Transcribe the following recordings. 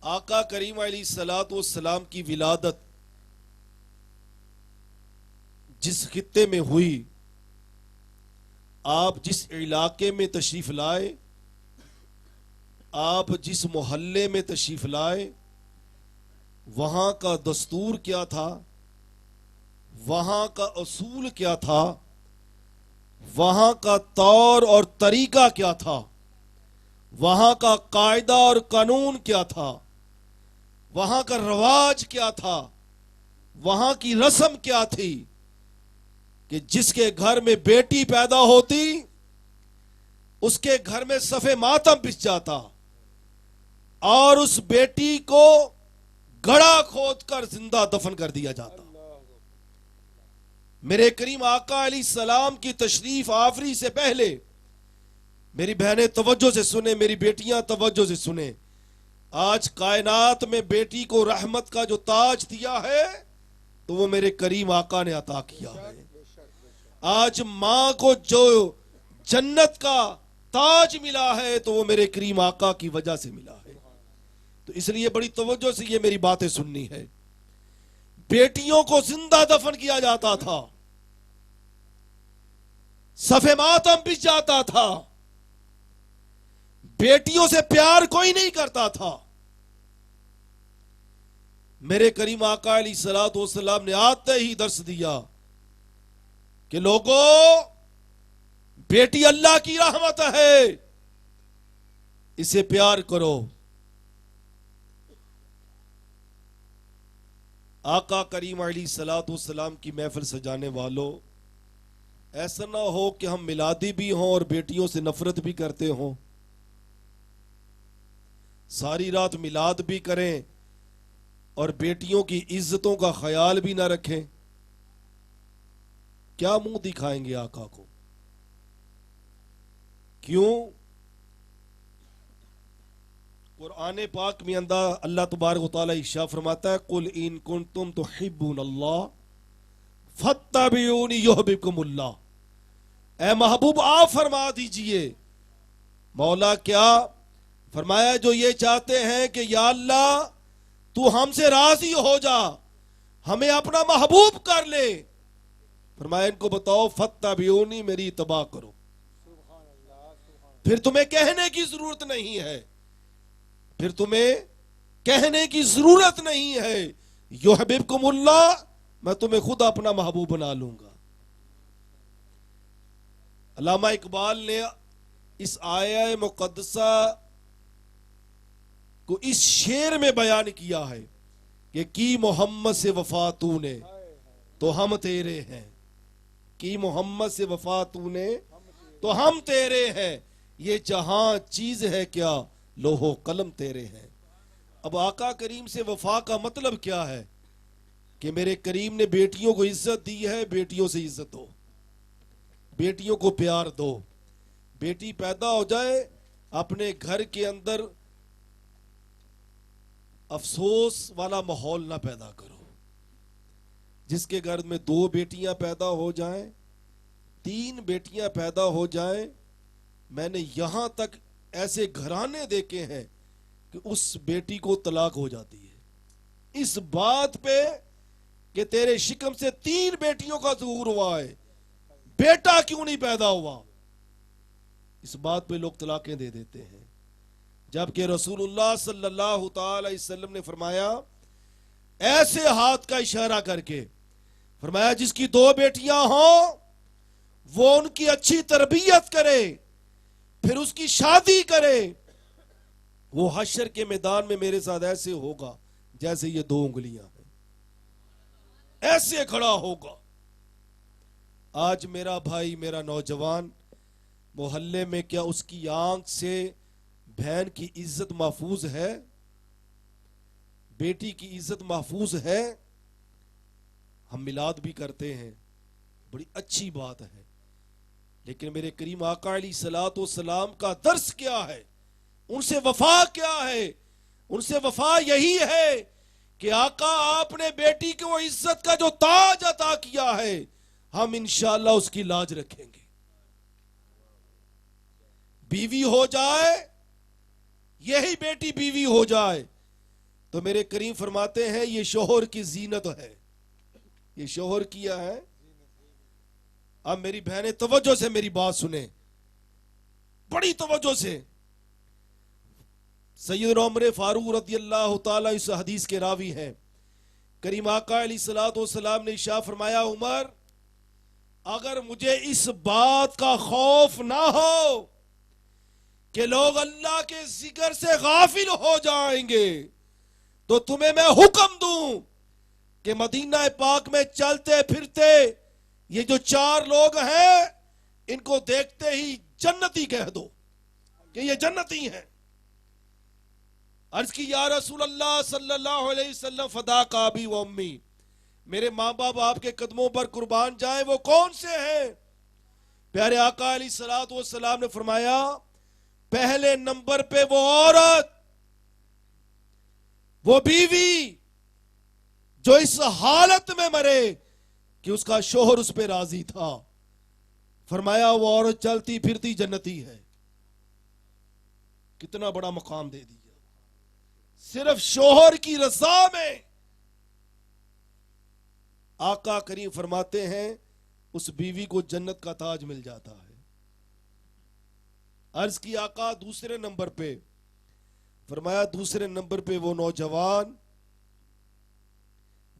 آقا کریم علیہ الصلوۃ والسلام کی ولادت جس خطے میں ہوئی، آپ جس علاقے میں تشریف لائے، آپ جس محلے میں تشریف لائے، وہاں کا دستور کیا تھا، وہاں کا اصول کیا تھا، وہاں کا طور اور طریقہ کیا تھا، وہاں کا قاعدہ اور قانون کیا تھا، وہاں کا رواج کیا تھا، وہاں کی رسم کیا تھی کہ جس کے گھر میں بیٹی پیدا ہوتی اس کے گھر میں صف ماتم بچھ جاتا اور اس بیٹی کو گڑھا کھود کر زندہ دفن کر دیا جاتا۔ میرے کریم آقا علیہ السلام کی تشریف آوری سے پہلے، میری بہنیں توجہ سے سنیں، میری بیٹیاں توجہ سے سنیں، آج کائنات میں بیٹی کو رحمت کا جو تاج دیا ہے تو وہ میرے کریم آقا نے عطا کیا ہے۔ آج ماں کو جو جنت کا تاج ملا ہے تو وہ میرے کریم آقا کی وجہ سے ملا ہے۔ تو اس لیے بڑی توجہ سے یہ میری باتیں سننی ہے۔ بیٹیوں کو زندہ دفن کیا جاتا تھا، صف ماتم بچھ جاتا تھا، بیٹیوں سے پیار کوئی نہیں کرتا تھا۔ میرے کریم آقا علیہ الصلوۃ والسلام نے آتے ہی درس دیا کہ لوگوں، بیٹی اللہ کی رحمت ہے، اسے پیار کرو۔ آقا کریم علیہ الصلوۃ والسلام کی محفل سجانے والوں، ایسا نہ ہو کہ ہم میلادی بھی ہوں اور بیٹیوں سے نفرت بھی کرتے ہوں، ساری رات میلاد بھی کریں اور بیٹیوں کی عزتوں کا خیال بھی نہ رکھیں۔ کیا منہ دکھائیں گے آقا کو؟ کیوں؟ قرآن پاک میں اللہ تبارک و تعالیٰ ارشاد فرماتا ہے قُلْ إِن كُنتُمْ تُحِبُّونَ اللَّهَ فَاتَّبِعُونِي يُحْبِبْكُمُ اللَّهُ۔ اے محبوب آپ فرما دیجئے، مولا کیا فرمایا؟ جو یہ چاہتے ہیں کہ یا اللہ تو ہم سے راضی ہو جا، ہمیں اپنا محبوب کر لے، فرمایا ان کو بتاؤ فَاتَّبِعُونِي، میری اتباع کرو، پھر تمہیں کہنے کی ضرورت نہیں ہے، پھر تمہیں کہنے کی ضرورت نہیں ہے، یحببکم اللہ، میں تمہیں خود اپنا محبوب بنا لوں گا۔ علامہ اقبال نے اس آیہ مقدسہ کو اس شعر میں بیان کیا ہے کہ کی محمد سے وفا تو نے تو ہم تیرے ہیں، کی محمد سے وفا تو نے تو ہم تیرے ہیں، یہ جہاں چیز ہے کیا لوح و قلم تیرے ہیں۔ اب آقا کریم سے وفا کا مطلب کیا ہے؟ کہ میرے کریم نے بیٹیوں کو عزت دی ہے، بیٹیوں سے عزت دو، بیٹیوں کو پیار دو۔ بیٹی پیدا ہو جائے، اپنے گھر کے اندر افسوس والا ماحول نہ پیدا کرو۔ جس کے گھر میں 2 بیٹیاں پیدا ہو جائیں، 3 بیٹیاں پیدا ہو جائیں، میں نے یہاں تک ایسے گھرانے دیکھے ہیں کہ اس بیٹی کو طلاق ہو جاتی ہے اس بات پہ کہ تیرے شکم سے 3 بیٹیوں کا ظہور ہوا ہے، بیٹا کیوں نہیں پیدا ہوا؟ اس بات پہ لوگ طلاقیں دے دیتے ہیں، جبکہ رسول اللہ صلی اللہ تعالی علیہ وسلم نے فرمایا، ایسے ہاتھ کا اشارہ کر کے فرمایا جس کی 2 بیٹیاں ہوں وہ ان کی اچھی تربیت کرے، پھر اس کی شادی کرے، وہ حشر کے میدان میں میرے ساتھ ایسے ہوگا جیسے یہ 2 انگلیاں ہیں، ایسے کھڑا ہوگا۔ آج میرا بھائی، میرا نوجوان محلے میں، کیا اس کی آنکھ سے بہن کی عزت محفوظ ہے؟ بیٹی کی عزت محفوظ ہے؟ ہم میلاد بھی کرتے ہیں، بڑی اچھی بات ہے، لیکن میرے کریم آقا علیہ الصلوۃ والسلام کا درس کیا ہے؟ ان سے وفا کیا ہے؟ ان سے وفا یہی ہے کہ آقا آپ نے بیٹی کو عزت کا جو تاج عطا کیا ہے، ہم انشاءاللہ اس کی لاج رکھیں گے۔ بیوی ہو جائے، یہی بیٹی بیوی ہو جائے، تو میرے کریم فرماتے ہیں یہ شوہر کی زینت ہے. یہ شوہر کیا ہے. اب میری بہنیں توجہ سے میری بات سنیں, بڑی توجہ سے. سیدنا عمر فاروق رضی اللہ تعالیٰ اس حدیث کے راوی ہیں. کریم آقا علیہ الصلوۃ والسلام نے ارشاد فرمایا, عمر اگر مجھے اس بات کا خوف نہ ہو کہ لوگ اللہ کے ذکر سے غافل ہو جائیں گے تو تمہیں میں حکم دوں کہ مدینہ پاک میں چلتے پھرتے یہ جو 4 لوگ ہیں ان کو دیکھتے ہی جنتی کہہ دو کہ یہ جنتی ہیں. عرض کی یا رسول اللہ صلی اللہ علیہ وسلم فداک ابی و امی, میرے ماں باپ آپ کے قدموں پر قربان جائیں, وہ کون سے ہیں؟ پیارے آقا علیہ الصلوۃ والسلام نے فرمایا پہلے نمبر پہ وہ عورت, وہ بیوی جو اس حالت میں مرے کہ اس کا شوہر اس پہ راضی تھا. فرمایا وہ عورت چلتی پھرتی جنتی ہے. کتنا بڑا مقام دے دیا, صرف شوہر کی رضا میں. آقا کریم فرماتے ہیں اس بیوی کو جنت کا تاج مل جاتا ہے. عرض کی آقا دوسرے نمبر پہ, فرمایا دوسرے نمبر پہ وہ نوجوان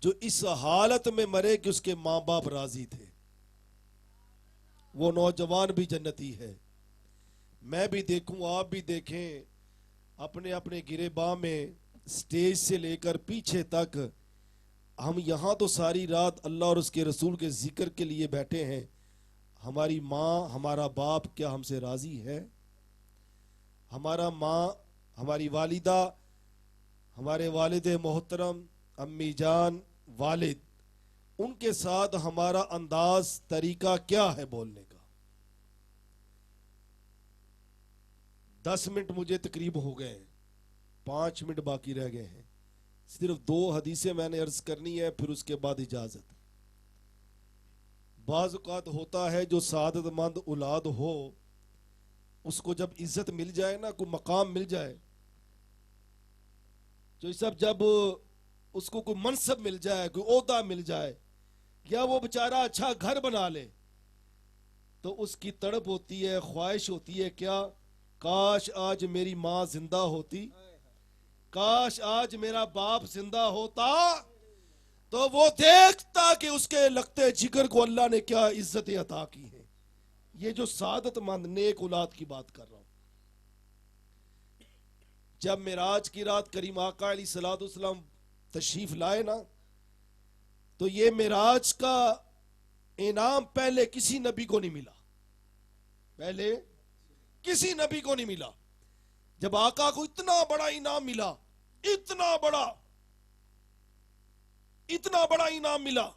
جو اس حالت میں مرے کہ اس کے ماں باپ راضی تھے, وہ نوجوان بھی جنتی ہے. میں بھی دیکھوں, آپ بھی دیکھیں, اپنے اپنے گریباں میں سٹیج سے لے کر پیچھے تک ہم یہاں تو ساری رات اللہ اور اس کے رسول کے ذکر کے لیے بیٹھے ہیں. ہماری ماں ہمارا باپ کیا ہم سے راضی ہے؟ ہمارا ماں, ہماری والدہ, ہمارے والد محترم, امی جان, والد, ان کے ساتھ ہمارا انداز طریقہ کیا ہے بولنے کا؟ 10 منٹ مجھے تقریب ہو گئے ہیں, 5 منٹ باقی رہ گئے ہیں. صرف 2 حدیثیں میں نے عرض کرنی ہے, پھر اس کے بعد اجازت. بعض اوقات ہوتا ہے جو سعادت مند اولاد ہو اس کو جب عزت مل جائے نا, کوئی مقام مل جائے, جو سب جب اس کو کوئی منصب مل جائے, کوئی عہدہ مل جائے, یا وہ بیچارہ اچھا گھر بنا لے, تو اس کی تڑپ ہوتی ہے, خواہش ہوتی ہے کیا, کاش آج میری ماں زندہ ہوتی, کاش آج میرا باپ زندہ ہوتا, تو وہ دیکھتا کہ اس کے لگتے جگر کو اللہ نے کیا عزت عطا کی ہے. یہ جو سعادت مند نیک اولاد کی بات کر رہا ہوں. جب معراج کی رات کریم آقا علیہ الصلوۃ والسلام تشریف لائے نا, تو یہ معراج کا انعام پہلے کسی نبی کو نہیں ملا, پہلے کسی نبی کو نہیں ملا. جب آقا کو اتنا بڑا انعام ملا, اتنا بڑا انعام ملا,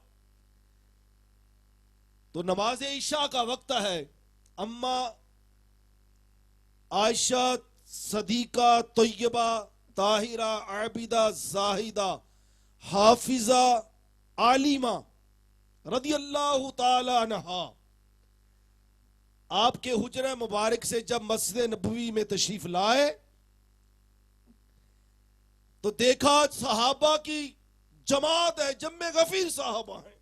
تو نماز عشاء کا وقت ہے. اما عائشہ صدیقہ طیبہ طاہرہ عابدہ زاہدہ حافظہ عالمہ رضی اللہ تعالی عنہا آپ کے حجرہ مبارک سے جب مسجد نبوی میں تشریف لائے تو دیکھا صحابہ کی جماعت ہے, جمع غفیر صحابہ ہیں.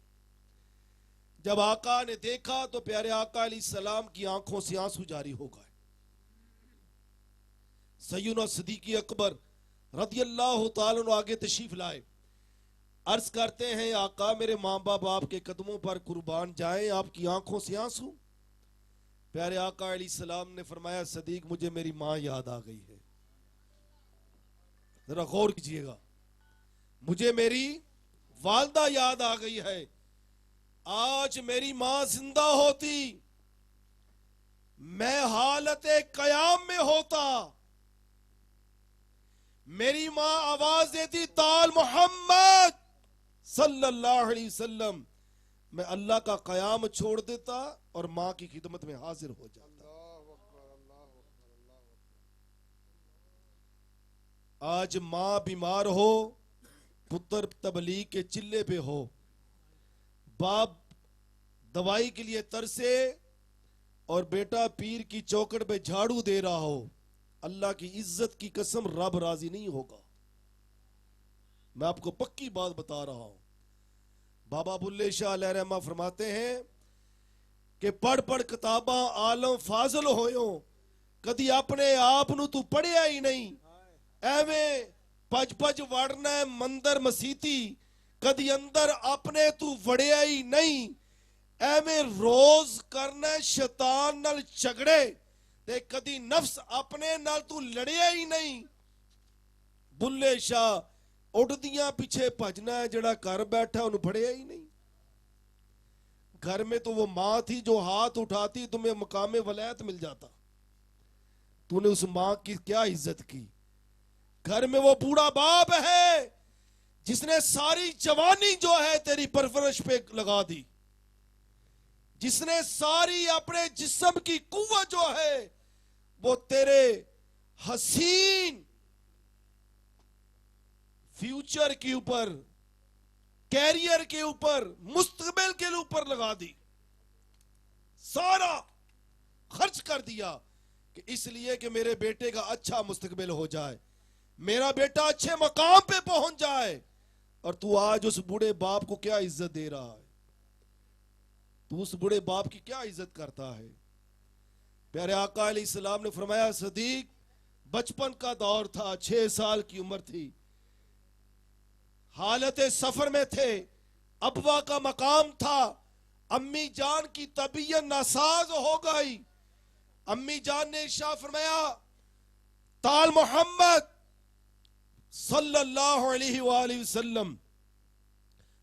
جب آقا نے دیکھا تو پیارے آقا علیہ السلام کی آنکھوں سے آنسو جاری ہو گئے. سیدنا صدیق اکبر رضی اللہ تعالیٰ عنہ آگے تشریف لائے, عرض کرتے ہیں آقا میرے ماں باپ آپ کے قدموں پر قربان جائیں, آپ کی آنکھوں سے آنسو. پیارے آقا علیہ السلام نے فرمایا صدیق مجھے میری ماں یاد آ گئی ہے. ذرا غور کیجئے گا, مجھے میری والدہ یاد آ گئی ہے. آج میری ماں زندہ ہوتی, میں حالت قیام میں ہوتا, میری ماں آواز دیتی تعال محمد صلی اللہ علیہ وسلم, میں اللہ کا قیام چھوڑ دیتا اور ماں کی خدمت میں حاضر ہو جاتا. آج ماں بیمار ہو, پتر تبلیغ کے چلے پہ ہو, باپ دوائی کے لیے ترسے اور بیٹا پیر کی چوکٹ پہ جھاڑو دے رہا ہو, اللہ کی عزت کی قسم رب راضی نہیں ہوگا. میں آپ کو پکی بات بتا رہا ہوں. بابا بلے شاہ علیہ رحمہ فرماتے ہیں کہ پڑھ پڑھ کتاباں عالم فاضل ہویوں کدی اپنے آپ نو تو پڑھیا ہی نہیں. ایویں پج پج وڑنا ہے مندر مسیتی کدی اندر اپنے تو وڑیا ہی نہیں. ایویں روز کرنا ہے شیطان نال جھگڑے تے کدی نفس اپنے نال تو لڑیا ہی نہیں. بلے شاہ اٹھدیاں پیچھے بھجنا ہے جڑا گھر بیٹھا انہوں پڑھیا ہی نہیں. گھر میں تو وہ ماں تھی جو ہاتھ اٹھاتی تمہیں مقام ولایت مل جاتا. تو نے اس ماں کی کیا عزت کی. گھر میں وہ بوڑھا باپ ہے جس نے ساری جوانی جو ہے تیری پرورش پہ لگا دی, جس نے ساری اپنے جسم کی قوت جو ہے وہ تیرے حسین فیوچر کے اوپر, کیریئر کے اوپر, مستقبل کے اوپر لگا دی. سارا خرچ کر دیا کہ اس لیے کہ میرے بیٹے کا اچھا مستقبل ہو جائے, میرا بیٹا اچھے مقام پہ پہنچ جائے. اور تو آج اس بوڑھے باپ کو کیا عزت دے رہا ہے, تو اس بوڑھے باپ کی کیا عزت کرتا ہے. پیارے آقا علیہ السلام نے فرمایا صدیق بچپن کا دور تھا, 6 سال کی عمر تھی, حالت سفر میں تھے, ابوا کا مقام تھا, امی جان کی طبیعت ناساز ہو گئی. امی جان نے ارشاد فرمایا تال محمد صلی اللہ علیہ وآلہ وسلم,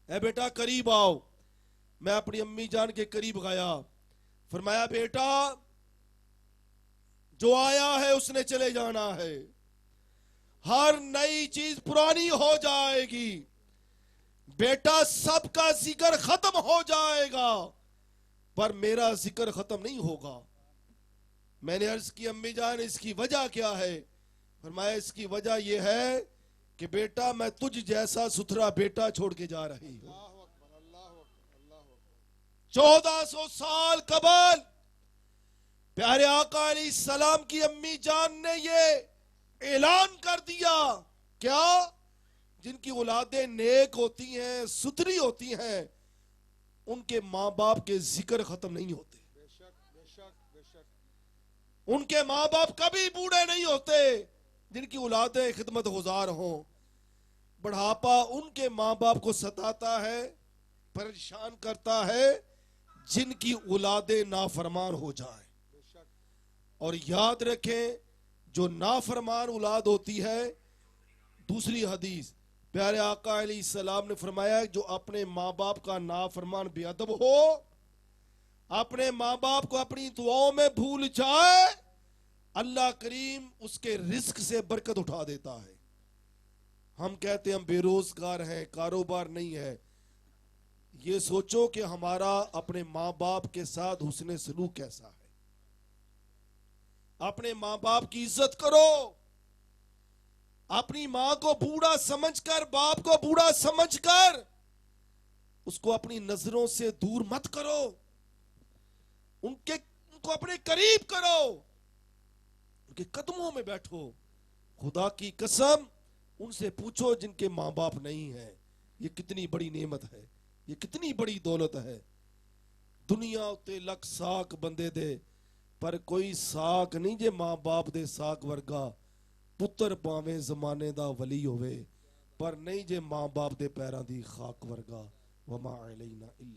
اے بیٹا قریب آؤ. میں اپنی امی جان کے قریب گیا, فرمایا بیٹا جو آیا ہے اس نے چلے جانا ہے, ہر نئی چیز پرانی ہو جائے گی, بیٹا سب کا ذکر ختم ہو جائے گا پر میرا ذکر ختم نہیں ہوگا. میں نے عرض کی امی جان اس کی وجہ کیا ہے؟ فرمایا اس کی وجہ یہ ہے کہ بیٹا میں تجھ جیسا ستھرا بیٹا چھوڑ کے جا رہی ہوں. 1400 سال قبل پیارے آقا علیہ السلام کی امی جان نے یہ اعلان کر دیا, کیا جن کی اولادیں نیک ہوتی ہیں, ستھری ہوتی ہیں, ان کے ماں باپ کے ذکر ختم نہیں ہوتے. ان کے ماں باپ کبھی بوڑھے نہیں ہوتے جن کی اولادیں خدمت گزار ہوں. بڑھاپا ان کے ماں باپ کو ستاتا ہے, پریشان کرتا ہے جن کی اولادیں نافرمان ہو جائیں. اور یاد رکھیں جو نافرمان اولاد ہوتی ہے, دوسری حدیث پیارے آقا علیہ السلام نے فرمایا جو اپنے ماں باپ کا نافرمان بے ادب ہو, اپنے ماں باپ کو اپنی دعاؤں میں بھول جائے, اللہ کریم اس کے رزق سے برکت اٹھا دیتا ہے. ہم کہتے ہیں ہم بے روزگار ہیں, کاروبار نہیں ہے. یہ سوچو کہ ہمارا اپنے ماں باپ کے ساتھ حسن سلوک کیسا ہے. اپنے ماں باپ کی عزت کرو, اپنی ماں کو بوڑھا سمجھ کر, باپ کو بوڑھا سمجھ کر اس کو اپنی نظروں سے دور مت کرو, ان کو اپنے قریب کرو, ان کے قدموں میں بیٹھو. خدا کی قسم ان سے پوچھو جن کے ماں باپ نہیں ہیں, یہ کتنی بڑی نعمت ہے, یہ کتنی بڑی دولت ہے. دنیا اتے لکھ ساک بندے دے پر کوئی ساک نہیں جے ماں باپ دے ساک ورگا. پتر پاویں زمانے دا ولی ہوئے پر نہیں جے ماں باپ دے پیران دی خاک ورگا. وما علینا الا